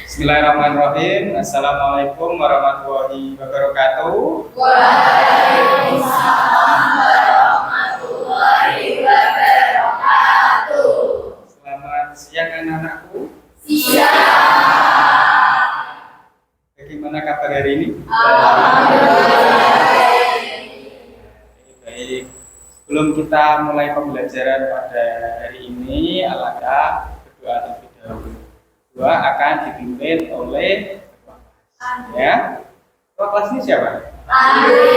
Bismillahirrahmanirrahim. Assalamualaikum warahmatullahi wabarakatuh. Waalaikumsalam warahmatullahi wabarakatuh. Selamat siang anak-anakku. Siang. Bagaimana kabar hari ini? Alhamdulillah. Baik. Sebelum kita mulai pembelajaran pada hari ini, alangkah berdoa terlebih dahulu. Doa akan dipimpin oleh ketua kelas. Ya. Ketua kelas ini siapa? Andri.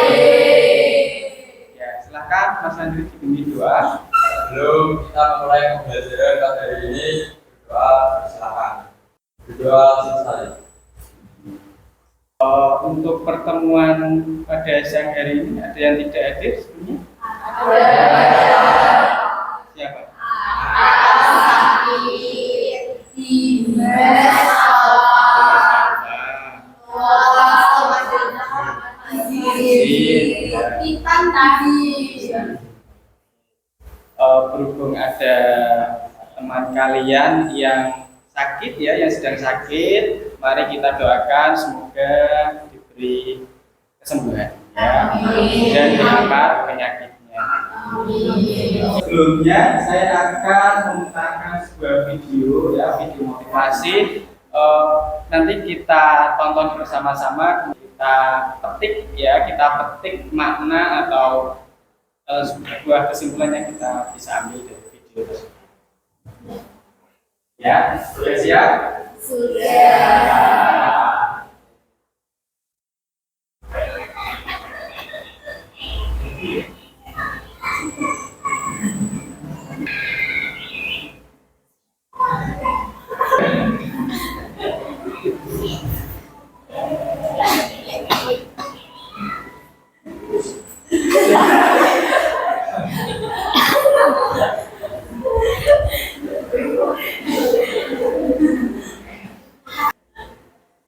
Ya, silakan Mas Andri dipimpin doa. Sebelum kita memulai pembelajaran pada hari ini, berdoa silakan. Berdoa selesai. Untuk pertemuan pada siang hari ini ada yang tidak hadir sebelumnya? Siapa? Berhubung ada teman kalian yang sakit ya, yang sedang sakit, mari kita doakan semoga diberi kesembuhan ya, dan diangkat penyakitnya. Sebelumnya saya akan memutarkan sebuah video ya, video motivasi. Nanti kita tonton bersama-sama, kita petik ya, kita petik makna atau sebuah kesimpulan yang kita bisa ambil dari video tersebut. Ya, sudah siap? Sudah.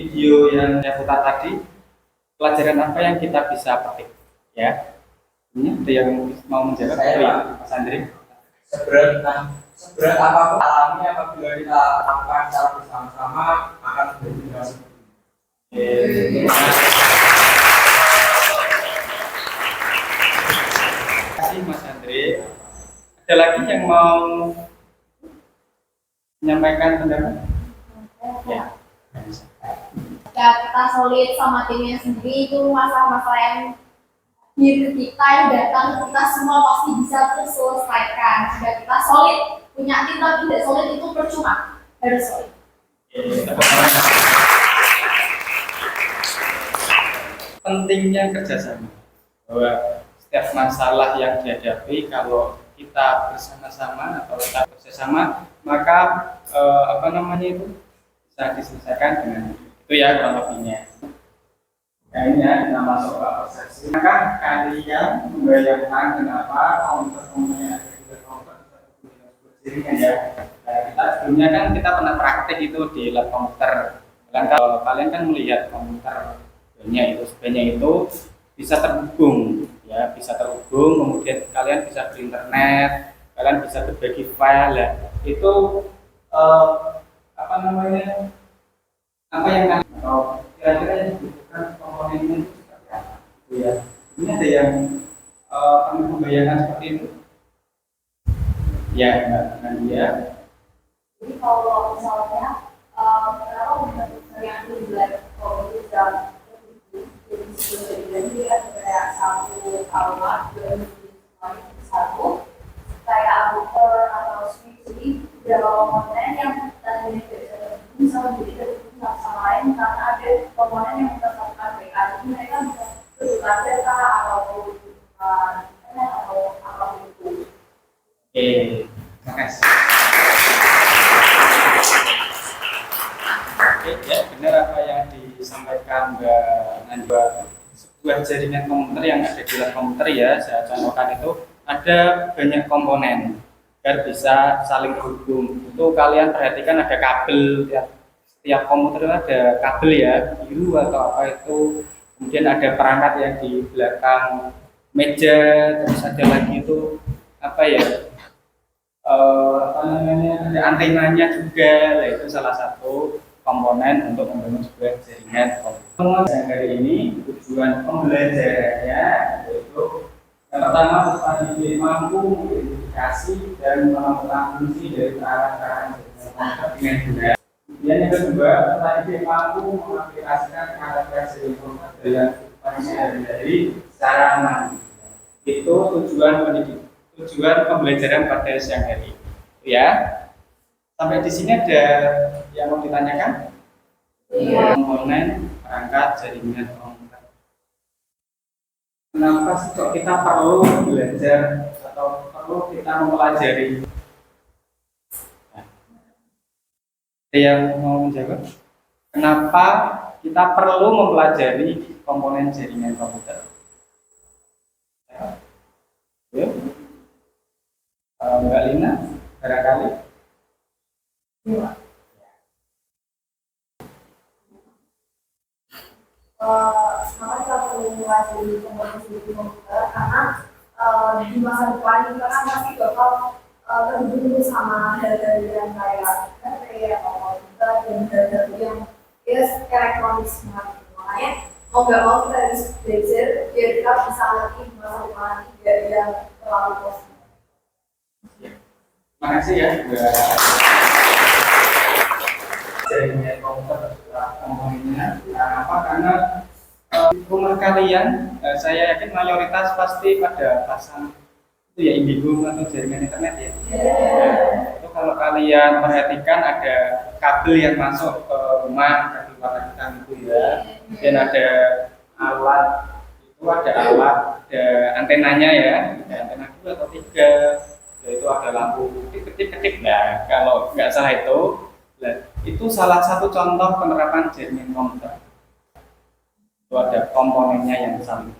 Video yang saya putar tadi, pelajaran apa yang kita bisa petik ya? Ini ada yang mau menjawab? Saya, Ya, Mas Andri. Seberat apapun alami apabila kita lakukan secara bersama-sama akan menjadi hasil. Terima kasih Mas Andri. Ada lagi yang mau menyampaikan pendapat? Ya. Jika kita solid sama timnya sendiri, itu masalah-masalah yang diri kita yang datang, kita semua pasti bisa terus selesaikan. Jika kita solid, punya tim tapi tidak solid itu percuma, harus solid. Pentingnya kerjasama, bahwa setiap masalah yang dihadapi kalau kita bersama-sama atau kita kerjasama, maka itu bisa diselesaikan dengan itu ya kurang lebihnya. Nah ini ya, kita masuk ke persepsi. Maka kalian membayangkan kenapa komputer-komputernya ada di komputer berdiri ya. Nah, kita sebelumnya kan kita pernah praktek itu di lab komputer. Kalau kalian kan melihat komputer sebenarnya itu bisa terhubung ya, bisa terhubung, kemudian kalian bisa berinternet, kalian bisa berbagi file ya. Itu apa yang kalian atau kira-kira yang dibutuhkan komponennya itu seperti apa? Ya. Ini ada yang kami membayangkan seperti itu. Ya, Mbak Nadia. Jadi kalau misalnya kenapa yang dibuat komputer jadi ada kayak satu alat dan satu kayak router atau switch, jadi beberapa komponen yang tadinya bisa menjadi sama lain karena ada komponen yang menyebabkan mereka, jadi mereka bisa bertukar data atau internet atau apapun itu. Oke, terima kasih. Oke, ya benar apa yang disampaikan Mbak Najwa. Sebuah jaringan komputer yang ada di lab komputer ya, saya contohkan itu ada banyak komponen biar bisa saling terhubung. Itu kalian perhatikan ada kabel ya. Setiap komputer itu ada kabel ya, biru atau apa itu. Kemudian ada perangkat yang di belakang meja, terus ada lagi itu ada antenanya juga, nah itu salah satu. komponen untuk membangun sebuah jaringan komputer. Dari ini tujuan pembelajarannya yaitu yang pertama peserta didik mampu mengidentifikasi dan menemukan fungsi dari peralatan jaringan komputer dengan benar. Kemudian yang kedua, peserta didik mampu mengaplikasikan peralatan jaringan komputer dalam kehidupan sehari-hari secara mandiri. Itu tujuan pembelajaran pada siang hari. Ya, sampai di sini ada yang mau ditanyakan? Iya. Komponen perangkat jaringan komputer. Kenapa sih kok kita perlu belajar atau perlu kita mempelajari? Ada yang mau menjawab? Kenapa kita perlu mempelajari komponen jaringan komputer? Ya. Mbak Lina, barangkali. Kenapa kita perlu mempelajari kompetensi komputer? Karena di masa depan kita kan pasti bakal terhubung sama hal-hal yang kayak baterai atau komputer dan hal-hal yang elektronik semua. Makanya mau nggak mau kita harus belajar biar kita bisa ngerti di masa depan tidak yang terlalu positif. Terima kasih ya, jaringan komputer komponennya. Kenapa? Karena rumah kalian, saya yakin mayoritas pasti pada pasang itu ya Indigo atau jaringan internet ya. Itu kalau kalian perhatikan ada kabel yang masuk ke rumah, kabel warna hitam itu ya. Dan ada alat, ada antenanya ya, ada antena 2 atau 3. Yaitu ada lampu ketik-ketik. Nah, kalau nggak salah itu salah satu contoh penerapan jaringan komputer. Itu ada komponennya yang sama.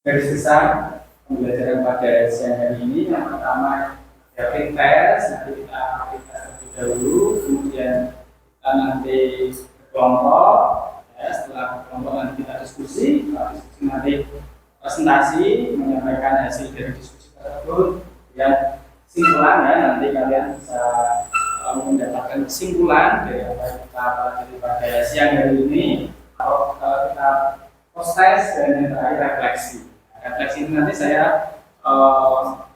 Garis besar pembelajaran pada siang hari ini yang pertama ya test, nanti kita terlebih dahulu, kemudian kita nanti kelompok, ya, setelah kelompok nanti kita diskusi nanti presentasi menyampaikan hasil dari diskusi tersebut yang kesimpulan ya, nanti kalian bisa mendapatkan kesimpulan dari apa yang kita pelajari pada siang hari ini. Kalau kita proses dan yang terakhir refleksi ini nanti saya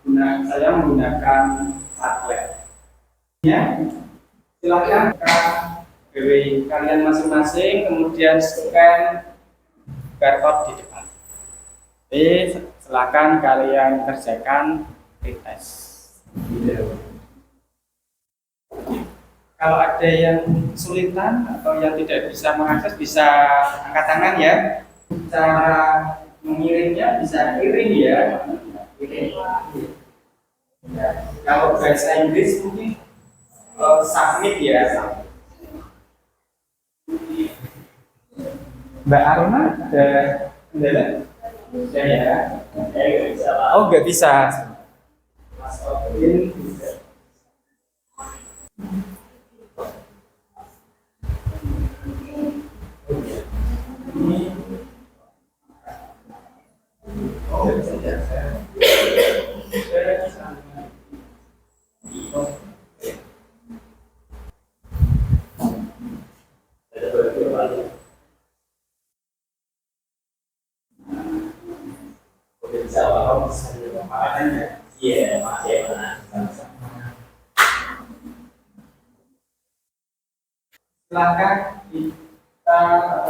menggunakan tablet ya. Silakan dari kalian masing-masing kemudian scan barcode di depan. Silakan kalian kerjakan pretest. Kalau ada yang kesulitan atau yang tidak bisa mengakses bisa angkat tangan ya. Cara mengirimnya bisa kirim ya. Kalau bahasa Inggris mungkin submit ya. Mbak Aruna ada kendala? Ya. Oh, nggak bisa. Mas Odin bisa.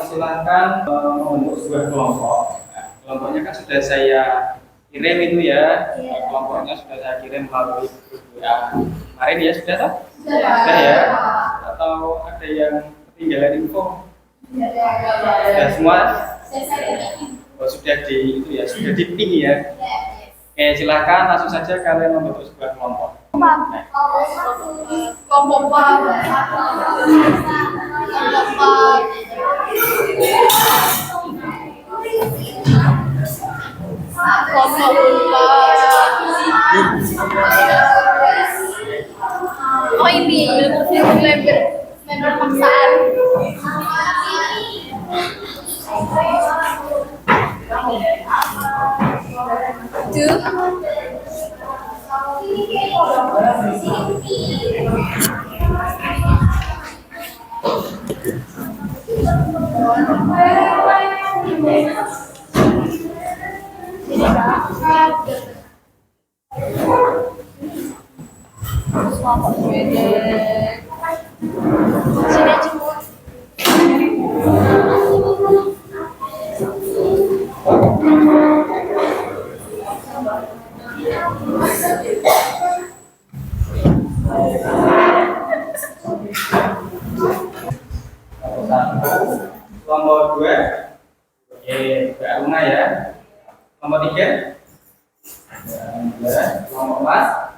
Silakan membentuk sebuah kelompok. Nah, kelompoknya kan sudah saya kirim itu ya. Kelompoknya sudah saya kirim melalui grup WA kemarin ya, sudah tak? Sudah ya. Atau ada yang ketinggalan info? Sudah semua? Oh, sudah di itu ya, sudah di ping ya. Oke, silakan langsung saja kalian membentuk sebuah kelompok. Oh ini member paksaan. ya? Ya, kelompok 4.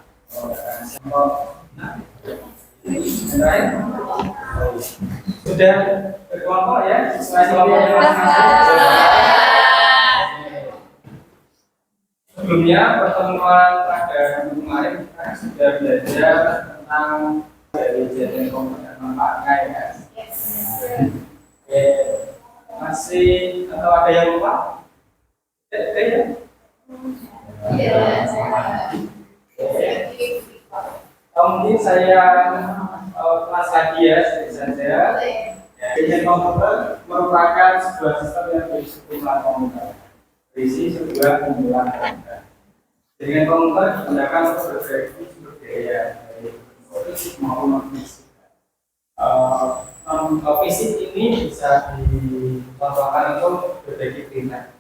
Baik. Sudah berkelompok ya, sesuai kelompoknya masing-masing. Sebelumnya pertemuan pada minggu kemarin kita sudah belajar tentang dari jaringan komponen manfaatnya ya. Oke, masih atau ada yang lupa? Ya. Mungkin saya kelas lagi ya, sedikit saja. Jaringan komputer merupakan sebuah sistem yang berisi kumpulan komputer, berisi sebuah kumpulan komputer. Jaringan komputer digunakan untuk berbagai sumber daya, baik fisik maupun non fisik. Fisik ini bisa dicontohkan untuk berbagai perintah.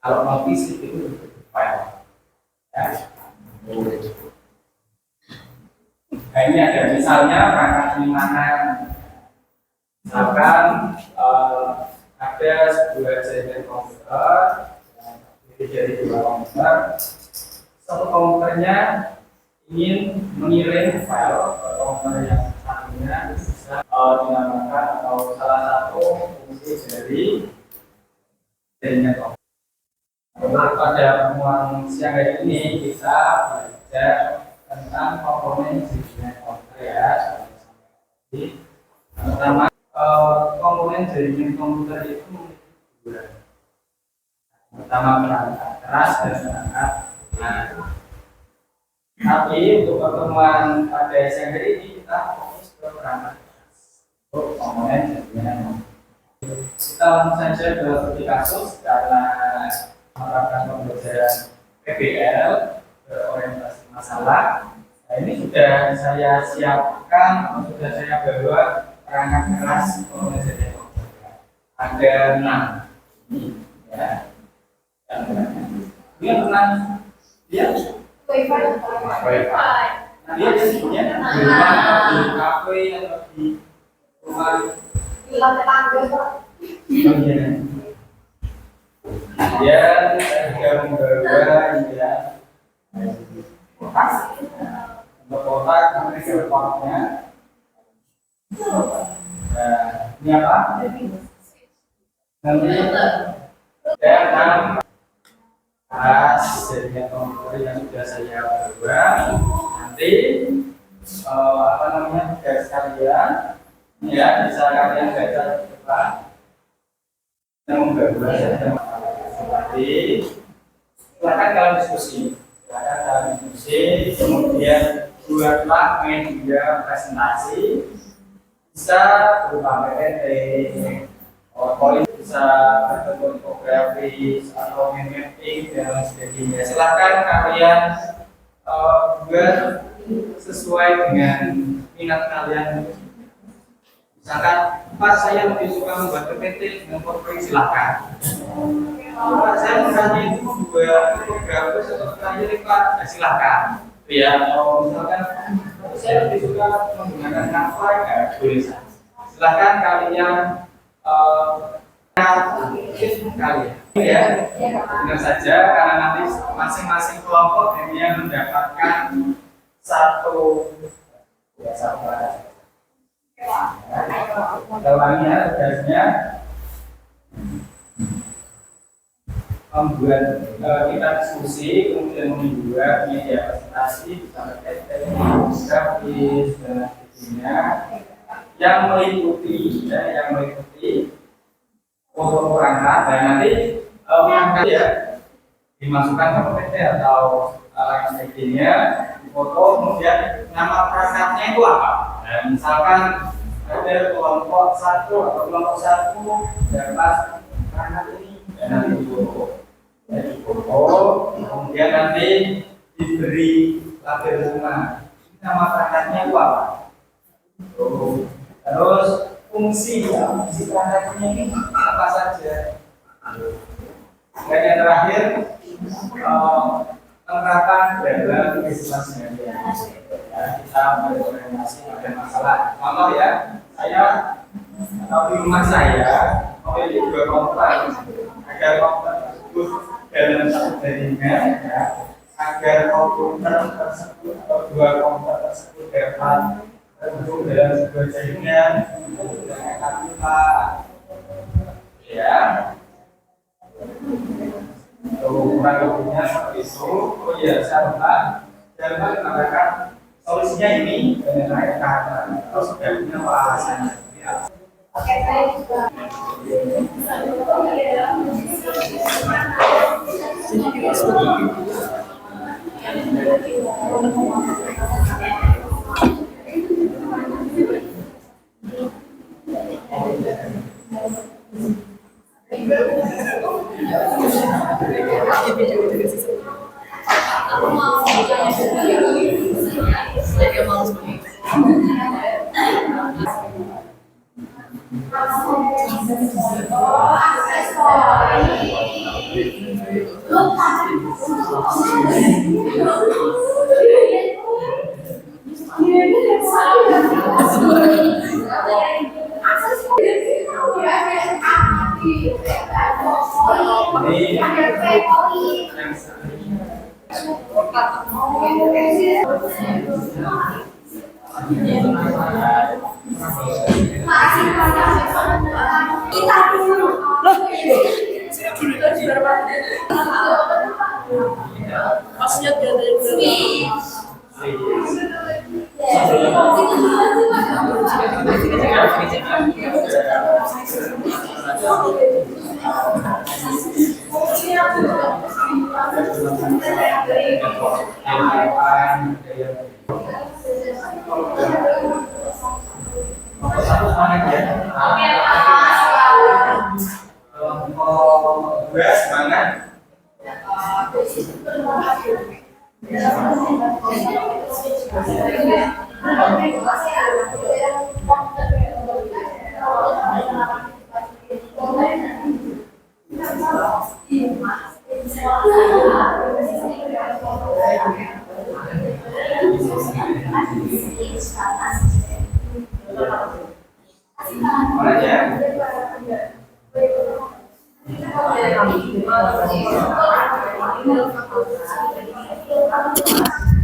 Kalau non fisik itu berbagai file. Ya. Nah, ini ada misalnya perangkat penyimpanan. Misalkan ada sebuah jaringan komputer yang terdiri dari 2 komputer. Satu komputernya ingin mengirim file ke komputer yang satunya, bisa dinamakan atau salah satu fungsi dari jaringan komputer. Pada pertemuan siang hari ini kita belajar tentang komponen jaringan komputer ya. Pertama, komponen jaringan komputer itu memiliki 2. Pertama perangkat keras dan perangkat lunak. Tapi untuk pertemuan pada siang hari ini kita fokus ke perangkat keras untuk komponen jaringan komputer. Kita langsung saja ke studi kasus karena menerapkan pembelajaran PBL berorientasi masalah. Nah, ini sudah saya siapkan atau sudah saya bawa perangkat keras komponen jaringan komputer. Ada 6 ini ya. Ini yang pernah lihat? Wi-Fi. Dia isinya di rumah atau di kafe atau di rumah. Di lantai tangga, Pak. Kemudian saya juga membawa ini ya, kotak. Untuk kotak nanti teleponnya. Nah, ini apa? Nanti saya akan bahas jaringan komputer yang sudah saya bawa. Nanti apa namanya tugas kalian ya, bisa kalian baca di depan yang membawa seperti silakan kalian diskusi, kemudian buatlah media presentasi, bisa berupa PPT, PowerPoint, bisa berbentuk infografis atau mapping dan lain sebagainya. Silakan kalian buat sesuai dengan minat kalian. Misalkan, Pak, saya lebih suka membuat PPT dengan PowerPoint, silakan. Pak, saya misalnya itu membuat infografis atau terakhir, Pak, ya silakan. Ya, atau misalkan saya lebih suka menggunakan Canva, ya boleh saja. Silakan kalian kalian ya, benar saja karena nanti masing-masing kelompok ini mendapatkan satu ya sahabat. Dalamnya tugasnya membuat kita diskusi, kemudian membuat media presentasi bersama grafis dan sebagainya yang meliputi foto perangkat dan nanti perangkat ya dimasukkan ke PPT atau lain sebagainya, foto, kemudian nama perangkatnya itu apa. Nah, misalkan ada kelompok 1 atau kelompok 1 dapat perangkat ini dan nanti difoto, kemudian nanti diberi label rumah. Nama perangkatnya itu apa? Terus fungsi perangkatnya ini apa saja? Dan yang terakhir penerapan dalam kehidupan ya, kita berorientasi pada masalah. Contoh ya, saya atau di rumah saya memiliki 2 komputer. Agar komputer dalam satu jaringan ya, agar komputer tersebut atau dua komputer tersebut dapat terhubung dalam sebuah jaringan dengan pula ya. Kurang lebihnya seperti itu. Oh iya, saya lupa. Jangan lupa menambahkan solusinya ini mengenai kata atau sebaiknya bahasanya. Oke, baik. Maksudnya dari Semangat.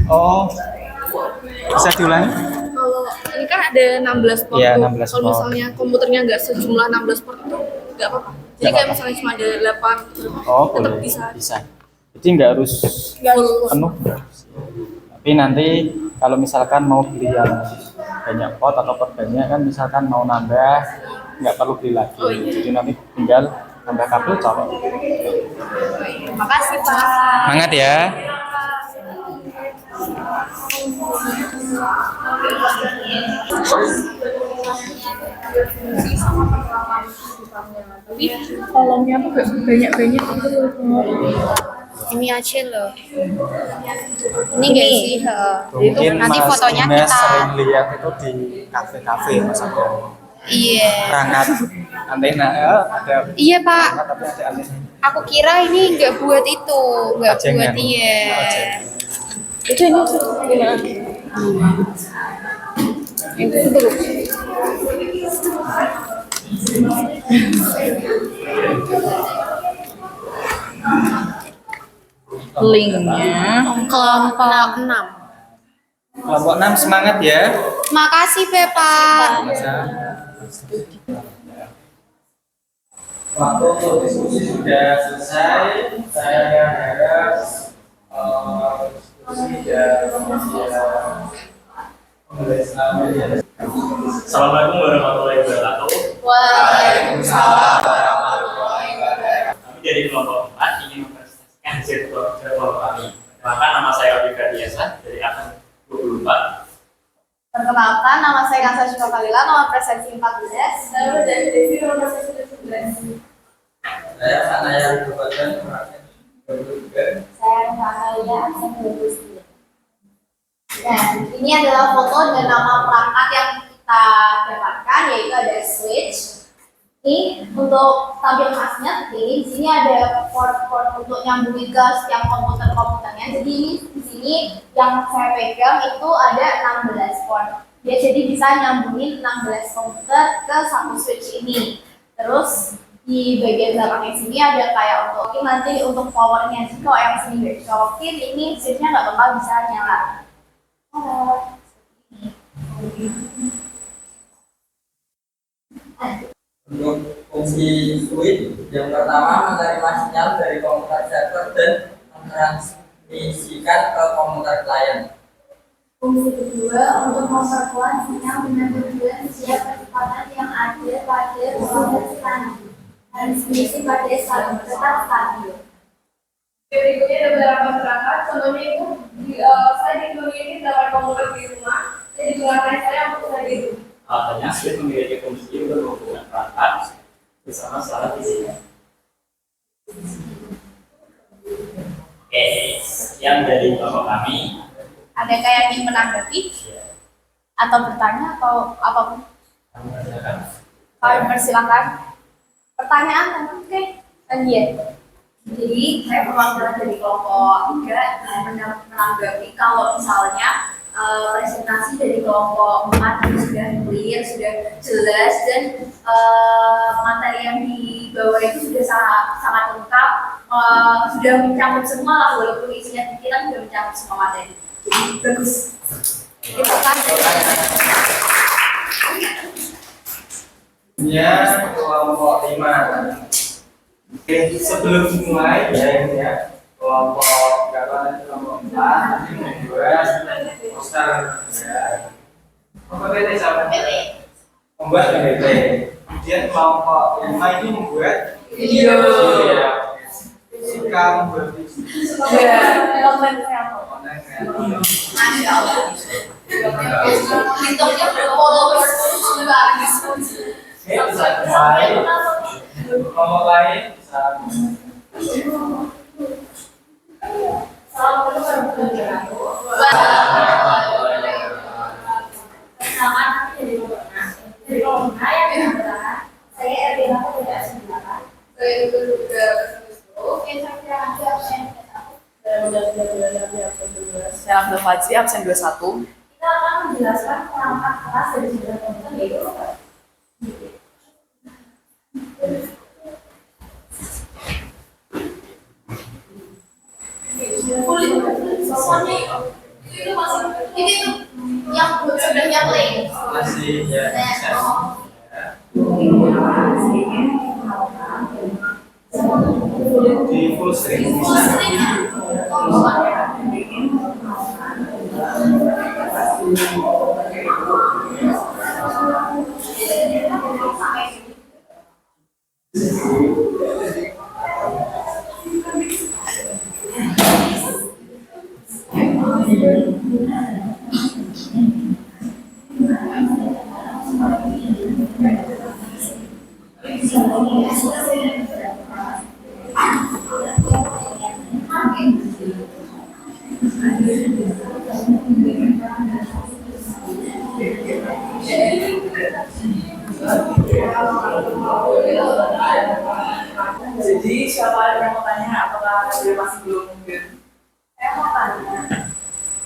Oh, bisa diulangi? Kalau ini kan ada 16 port Iya, tuh. 16 Kalau port. misalnya komputernya nggak sejumlah 16 port itu nggak apa-apa. Jadi Nggak kayak apa-apa. misalnya cuma ada 8 gitu. Oh, tetap boleh. bisa. Bisa. Jadi nggak harus Full. penuh. Tapi nanti kalau misalkan mau beli yang banyak pot atau pot banyak kan misalkan mau nambah nggak perlu beli lagi. Oh, iya. Jadi nanti tinggal nambah kabel colok. Makasih Pak. Semangat ya. Tapi kolomnya tuh banyak-banyak gitu loh. Ini aja loh. Ini enggak sih? Itu Mungkin nanti Mas fotonya Ines kita. sering lihat itu di kafe-kafe Mas ada Iya. perangkat antena ya, ada Iya Pak. perangkat tapi ada antena. Aku kira ini nggak buat itu, nggak Pajangan. buat iya. Pajangan. Itu ini gimana? Itu tuh. Linknya Kelompok 6. Kelompok 6 semangat ya. Makasih Pak. Masa waktu untuk diskusi sudah selesai. Saya harap diskusi dan Assalamualaikum warahmatullahi wabarakatuh. Waalaikumsalam. Kami dari kelompok 4 ingin mempresentasikan hasil kelompok kami. Perkenalkan, nama saya Abdi Kardiasa dari angkatan 24. Perkenalkan, nama saya Kansa Syukur Kalila, nomor presensi 14. Saya dari Devi, nomor presensi 17. Saya sana yang kebetulan merasakan juga. Saya Natalia, saya 29. Dan ini adalah foto dan nama perangkat yang kita dapatkan, yaitu ada switch. Ini untuk tampil khasnya seperti ini. Di sini ada port-port untuk nyambungin ke setiap komputernya. Jadi ini di sini yang saya pegang itu ada 16 port. Ya, jadi bisa nyambungin 16 komputer ke satu switch ini. Terus di bagian belakangnya sini ada kayak untuk ini nanti untuk powernya sih kalau yang sini nggak dicokin ini switchnya nggak bakal bisa nyala. Untuk fungsi switch, yang pertama menerima sinyal dari komputer server dan mentransmisikan ke komputer klien. Fungsi kedua untuk memperkuat sinyal dengan tujuan siap kecepatan yang ada pada proses transmisi pada saat tetap stabil. Berikutnya ada beberapa perangkat, contohnya itu saya di dunia ini dapat komputer di rumah, dan digunakan saya untuk saya di rumah. Alasannya switch memiliki fungsi untuk menghubungkan perangkat bersama secara fisik. Oke, sekian dari Bapak kami. Adakah yang ingin menanggapi atau bertanya atau apapun? Kami persilakan. Kami persilakan. Pertanyaan, oke. Iya. Jadi saya perwakilan dari kelompok 3 menanggapi kalau misalnya presentasi dari kelompok 4 itu sudah clear, sudah jelas dan materi yang dibawa itu sudah sangat lengkap, sudah mencakup semua lah walaupun isinya kita sudah mencakup semua materi. Jadi bagus. Terima kasih. Ya, kelompok 5. Oke, sebelum dimulai ya ini ya kelompok berapa kelompok 4 nanti membuat poster ya. PT sama membuat PT. Kemudian kelompok 5 ini membuat video. Ya. Suka membuat video. Ya, konten kreator. Masya Allah. Bentuknya followers juga habis. Ini bisa dimulai. Kelompok lain bisa Saya Abdul Fajri, absen 21. Kita akan menjelaskan perangkat kelas dari sebuah komputer yaitu Kulit, soalnya itu masih itu yang sebelahnya play. masih ya bisa. Di full screen bisa. Jadi siapa yang mau tanya apakah dia masih belum mungkin? saya mau tanya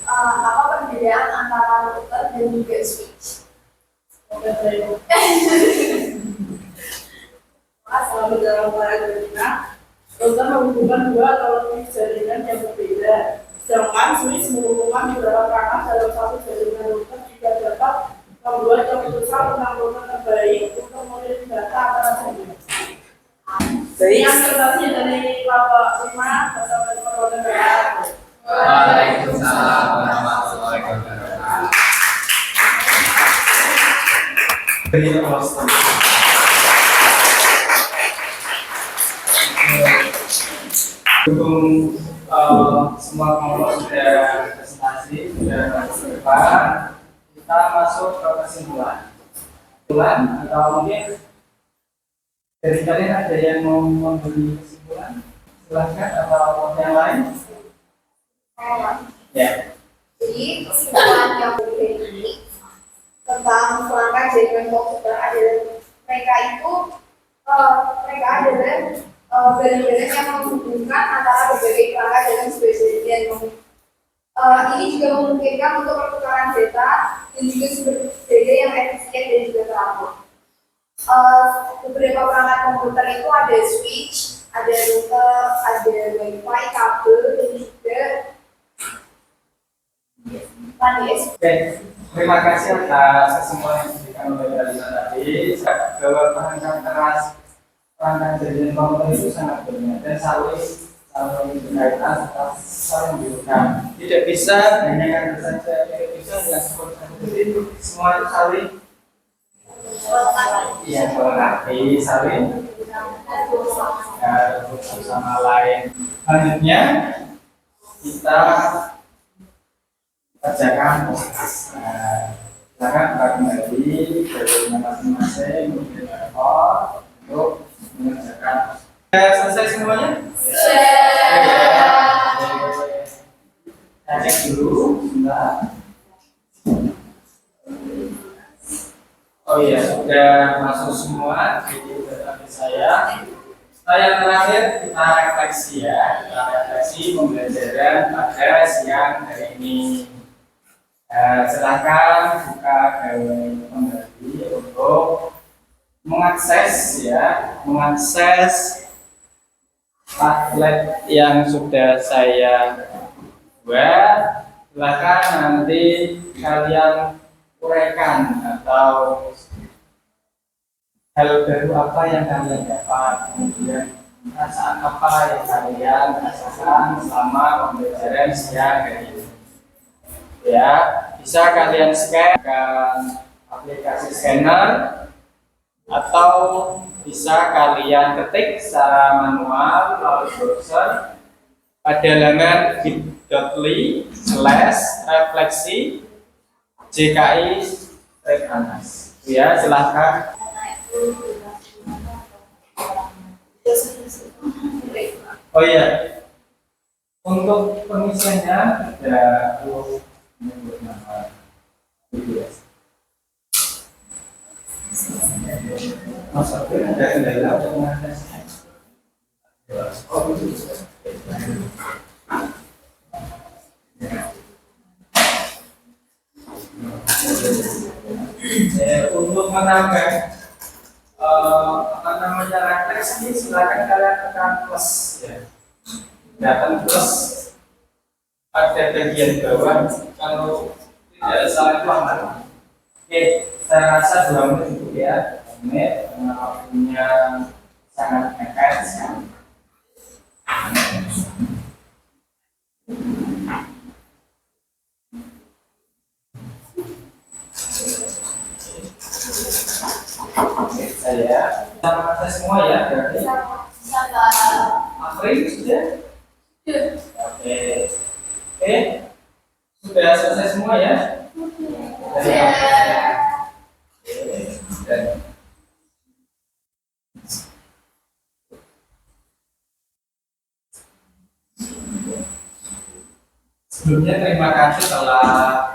apa perbedaan antara router dan juga switch? Selalu dalam paradigma, router menghubungkan dua atau lebih jaringan yang berbeda. Sedangkan switch menghubungkan beberapa perangkat dalam satu jaringan. Router juga dapat membuat keputusan tentang router terbaik untuk mengirim data antara jaringan. Jadi yang tertanya dari kelompok 5 bersama dengan router barat. Waalaikumsalam warahmatullahi wabarakatuh. Dari poster. Dukung semua kelompok sudah presentasi, sudah masuk ke depan. Kita masuk ke kesimpulan. Kesimpulan atau mungkin dari kalian ada yang mau memberi kesimpulan? Silahkan atau yang lain? Ya. Jadi kesimpulan yang berbeda ini tentang perangkat jaringan komputer adalah mereka adalah badan-badan yang menghubungkan antara berbagai perangkat dalam sebuah jaringan. Ini juga memungkinkan untuk pertukaran data dan juga sumber data yang efisien dan juga teratur. Beberapa perangkat komputer itu ada switch, ada router, ada wifi, kabel, dan juga mandis. Oke, terima kasih atas kesemuan yang diberikan oleh Dalina tadi. Bahwa perangkat jaringan komputer itu sangat banyak dan saling berkaitan serta saling membutuhkan. Tidak bisa hanya yang saja, tidak bisa dengan seperti itu. Semua itu saling melengkapi, saling satu sama lain. Selanjutnya kita kerjakan silakan kembali ke rumah masing-masing untuk mengerjakan. Selesai semuanya? Saya cek dulu, sebentar. Oh iya, sudah masuk semua di database saya. Yang terakhir kita refleksi ya, kita refleksi pembelajaran pada siang hari ini. Silakan buka galeri kembali untuk mengakses Padlet yang sudah saya buat. Silakan nanti kalian uraikan atau hal baru apa yang kalian dapat, kemudian perasaan apa yang kalian rasakan selama pembelajaran siang hari ini. Ya, bisa kalian scan aplikasi scanner atau bisa kalian ketik secara manual melalui browser pada laman bit.ly/refleksi JKI-Anas. Ya, silahkan. Oh iya, untuk pengisiannya ada menyebut nama BBS. Maksudnya ada kendala untuk mengaksesnya. Oh, itu. Untuk menambah refleksi, silakan kalian tekan plus ya. Datang plus ada bagian bawah, kalau tidak salah paham. Oke, saya rasa 2 menit cukup ya. 2 menit karena waktunya sangat dekat sekali. Oke, saya sama saya semua ya, berarti. Afri sudah? Oke. Oke. Sudah selesai semua ya? Dan sebelumnya terima kasih telah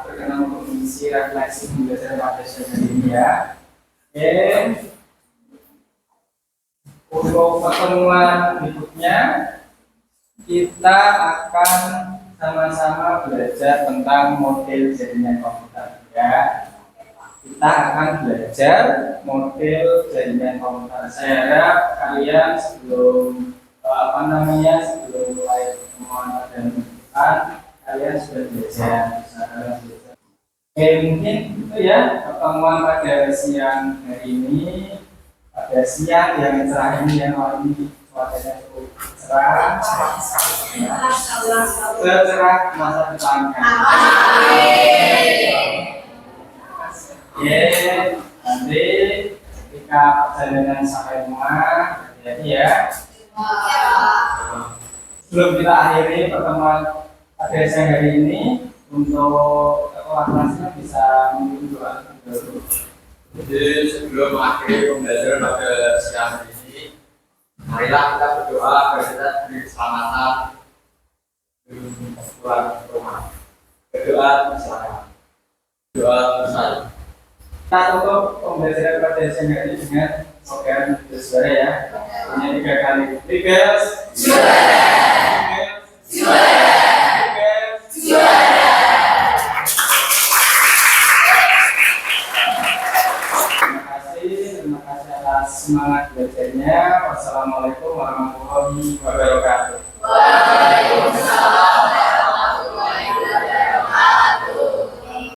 berkenan untuk mengisi refleksi pembelajaran pada siang hari ini ya. Oke. Untuk pertemuan berikutnya kita akan sama-sama belajar tentang model jaringan komputer ya. Kita akan belajar model jaringan komputer. Saya harap kalian sebelum sebelum mulai pertemuan pada mingguan kalian sudah belajar. Oke, mungkin itu ya pertemuan pada siang hari ini. Pada siang yang cerah ini yang ini cuacanya cukup cerah, secerah masa depan. Nanti ketika perjalanan sampai rumah, jadi ya. Sebelum kita akhiri pertemuan pada siang hari ini, untuk kelasnya bisa memimpin doa dulu. Jadi sebelum mengakhiri pembelajaran pada siang hari ini, marilah kita berdoa agar kita diberi keselamatan pulang rumah. Berdoa bersama. Doa bersama. Kita tutup pembelajaran pada siang hari ini dengan slogan bersuara ya. Hanya 3 kali. Triggers. Terima kasih atas semangat belajarnya. Wassalamualaikum warahmatullahi wabarakatuh. Waalaikumsalam.